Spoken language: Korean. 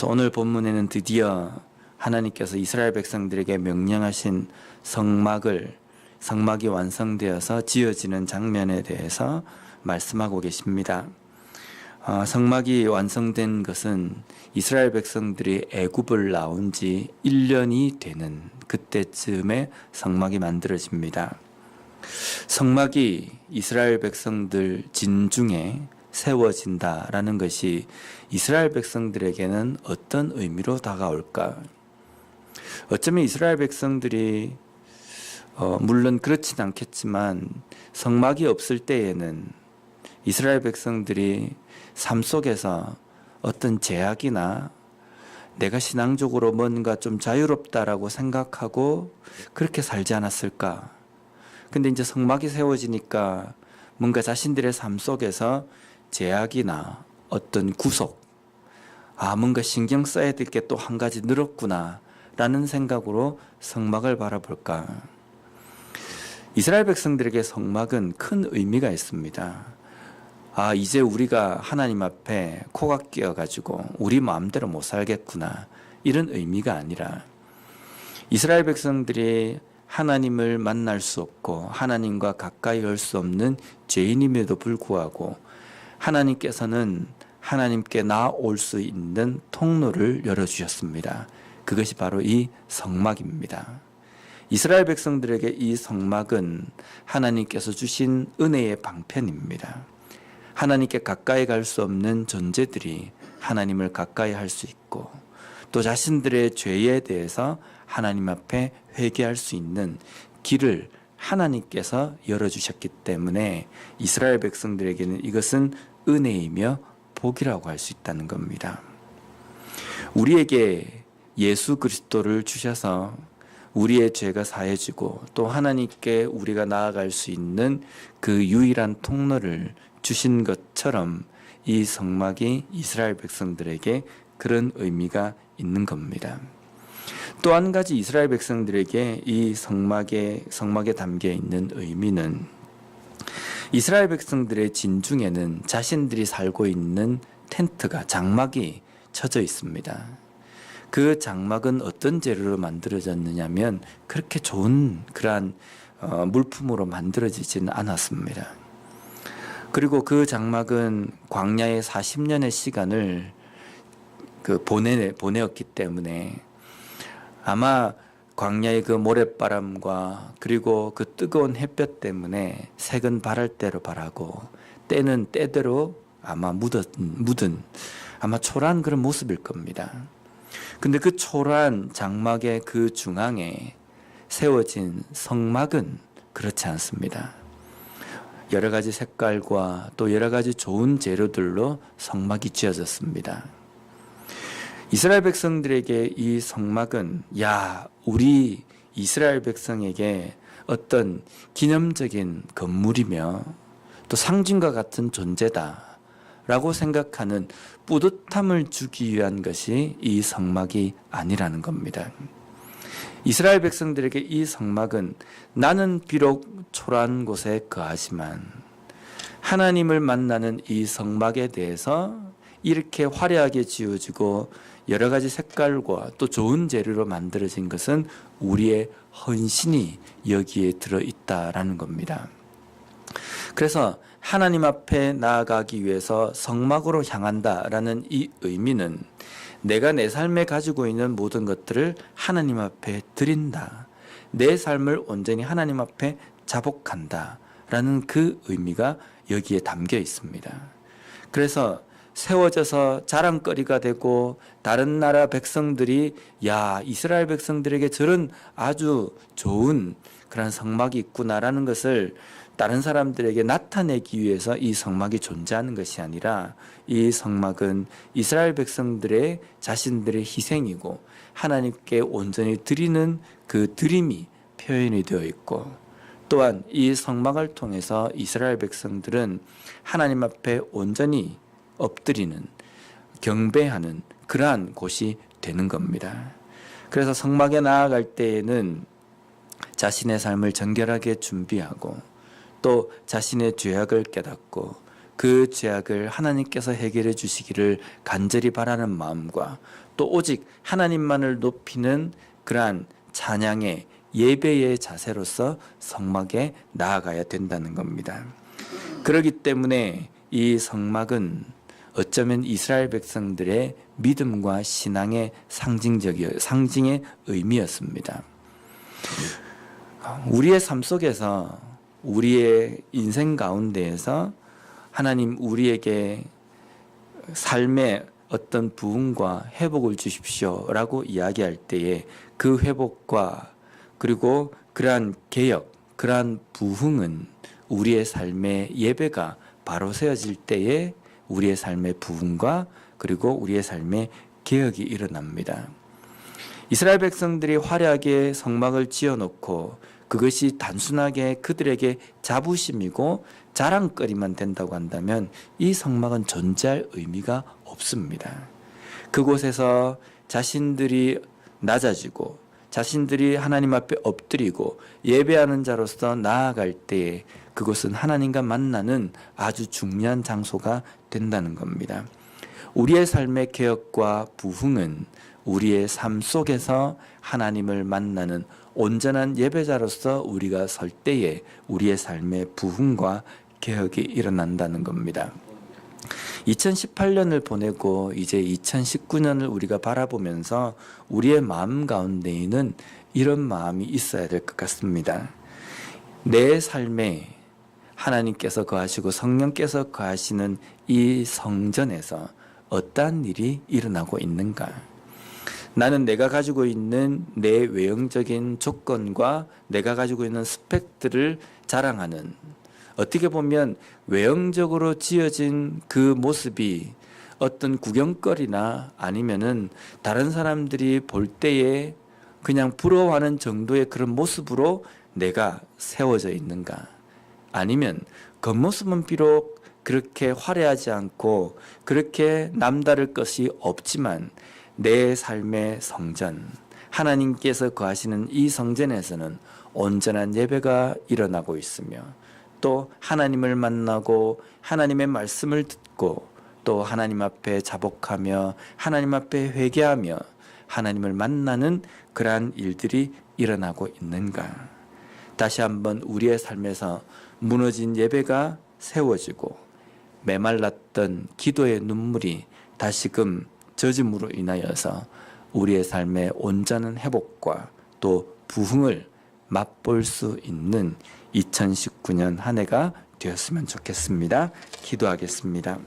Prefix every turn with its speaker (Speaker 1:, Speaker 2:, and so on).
Speaker 1: 그래서 오늘 본문에는 드디어 하나님께서 이스라엘 백성들에게 명령하신 성막이 완성되어서 지어지는 장면에 대해서 말씀하고 계십니다. 성막이 완성된 것은 이스라엘 백성들이 애굽을 나온 지 1년이 되는 그때쯤에 성막이 만들어집니다. 성막이 이스라엘 백성들 진중에 세워진다라는 것이 이스라엘 백성들에게는 어떤 의미로 다가올까? 어쩌면 이스라엘 백성들이 물론 그렇진 않겠지만 성막이 없을 때에는 이스라엘 백성들이 삶 속에서 어떤 제약이나 내가 신앙적으로 뭔가 좀 자유롭다라고 생각하고 그렇게 살지 않았을까? 근데 이제 성막이 세워지니까 뭔가 자신들의 삶 속에서 제약이나 어떤 구속, 뭔가 신경 써야 될 게 또 한 가지 늘었구나 라는 생각으로 성막을 바라볼까? 이스라엘 백성들에게 성막은 큰 의미가 있습니다. 이제 우리가 하나님 앞에 코가 끼어가지고 우리 마음대로 못 살겠구나 이런 의미가 아니라 이스라엘 백성들이 하나님을 만날 수 없고 하나님과 가까이 할 수 없는 죄인임에도 불구하고 하나님께서는 하나님께 나아올 수 있는 통로를 열어주셨습니다. 그것이 바로 이 성막입니다. 이스라엘 백성들에게 이 성막은 하나님께서 주신 은혜의 방편입니다. 하나님께 가까이 갈 수 없는 존재들이 하나님을 가까이 할 수 있고 또 자신들의 죄에 대해서 하나님 앞에 회개할 수 있는 길을 하나님께서 열어주셨기 때문에 이스라엘 백성들에게는 이것은 은혜이며 복이라고 할 수 있다는 겁니다. 우리에게 예수 그리스도를 주셔서 우리의 죄가 사해지고 또 하나님께 우리가 나아갈 수 있는 그 유일한 통로를 주신 것처럼 이 성막이 이스라엘 백성들에게 그런 의미가 있는 겁니다. 또 한 가지 이스라엘 백성들에게 이 성막에 담겨 있는 의미는 이스라엘 백성들의 진중에는 자신들이 살고 있는 텐트가 장막이 쳐져 있습니다. 그 장막은 어떤 재료로 만들어졌느냐면 그렇게 좋은 그러한 물품으로 만들어지지는 않았습니다. 그리고 그 장막은 광야의 40년의 시간을 보내었기 때문에 아마 광야의 그 모래바람과 그리고 그 뜨거운 햇볕 때문에 색은 바랄 대로 바라고 때는 때대로 아마 묻은 아마 초라한 그런 모습일 겁니다. 근데 그 초라한 장막의 그 중앙에 세워진 성막은 그렇지 않습니다. 여러 가지 색깔과 또 여러 가지 좋은 재료들로 성막이 지어졌습니다. 이스라엘 백성들에게 이 성막은 우리 이스라엘 백성에게 어떤 기념적인 건물이며 또 상징과 같은 존재다 라고 생각하는 뿌듯함을 주기 위한 것이 이 성막이 아니라는 겁니다. 이스라엘 백성들에게 이 성막은 나는 비록 초라한 곳에 거하지만 하나님을 만나는 이 성막에 대해서 이렇게 화려하게 지어지고 여러 가지 색깔과 또 좋은 재료로 만들어진 것은 우리의 헌신이 여기에 들어있다라는 겁니다. 그래서 하나님 앞에 나아가기 위해서 성막으로 향한다라는 이 의미는 내가 내 삶에 가지고 있는 모든 것들을 하나님 앞에 드린다. 내 삶을 온전히 하나님 앞에 자복한다. 라는 그 의미가 여기에 담겨 있습니다. 그래서 세워져서 자랑거리가 되고 다른 나라 백성들이 이스라엘 백성들에게 저런 아주 좋은 그런 성막이 있구나라는 것을 다른 사람들에게 나타내기 위해서 이 성막이 존재하는 것이 아니라 이 성막은 이스라엘 백성들의 자신들의 희생이고 하나님께 온전히 드리는 그 드림이 표현이 되어 있고 또한 이 성막을 통해서 이스라엘 백성들은 하나님 앞에 온전히 엎드리는 경배하는 그러한 곳이 되는 겁니다. 그래서 성막에 나아갈 때에는 자신의 삶을 정결하게 준비하고 또 자신의 죄악을 깨닫고 그 죄악을 하나님께서 해결해 주시기를 간절히 바라는 마음과 또 오직 하나님만을 높이는 그러한 찬양의 예배의 자세로서 성막에 나아가야 된다는 겁니다. 그렇기 때문에 이 성막은 어쩌면 이스라엘 백성들의 믿음과 신앙의 상징의 의미였습니다. 우리의 삶 속에서 우리의 인생 가운데에서 하나님 우리에게 삶의 어떤 부흥과 회복을 주십시오라고 이야기할 때에 그 회복과 그리고 그러한 개혁, 그러한 부흥은 우리의 삶의 예배가 바로 세워질 때에 우리의 삶의 부흥과 그리고 우리의 삶의 개혁이 일어납니다. 이스라엘 백성들이 화려하게 성막을 지어놓고 그것이 단순하게 그들에게 자부심이고 자랑거리만 된다고 한다면 이 성막은 존재할 의미가 없습니다. 그곳에서 자신들이 낮아지고 자신들이 하나님 앞에 엎드리고 예배하는 자로서 나아갈 때에 그것은 하나님과 만나는 아주 중요한 장소가 된다는 겁니다. 우리의 삶의 개혁과 부흥은 우리의 삶 속에서 하나님을 만나는 온전한 예배자로서 우리가 설 때에 우리의 삶의 부흥과 개혁이 일어난다는 겁니다. 2018년을 보내고 이제 2019년을 우리가 바라보면서 우리의 마음 가운데에는 이런 마음이 있어야 될 것 같습니다. 내 삶에 하나님께서 거하시고 성령께서 거하시는 이 성전에서 어떠한 일이 일어나고 있는가? 나는 내가 가지고 있는 내 외형적인 조건과 내가 가지고 있는 스펙들을 자랑하는, 어떻게 보면 외형적으로 지어진 그 모습이 어떤 구경거리나 아니면은 다른 사람들이 볼 때에 그냥 부러워하는 정도의 그런 모습으로 내가 세워져 있는가? 아니면 겉모습은 비록 그렇게 화려하지 않고 그렇게 남다를 것이 없지만 내 삶의 성전, 하나님께서 거하시는 이 성전에서는 온전한 예배가 일어나고 있으며 또 하나님을 만나고 하나님의 말씀을 듣고 또 하나님 앞에 자복하며 하나님 앞에 회개하며 하나님을 만나는 그러한 일들이 일어나고 있는가? 다시 한번 우리의 삶에서 무너진 예배가 세워지고 메말랐던 기도의 눈물이 다시금 젖음으로 인하여서 우리의 삶의 온전한 회복과 또 부흥을 맛볼 수 있는 2019년 한 해가 되었으면 좋겠습니다. 기도하겠습니다.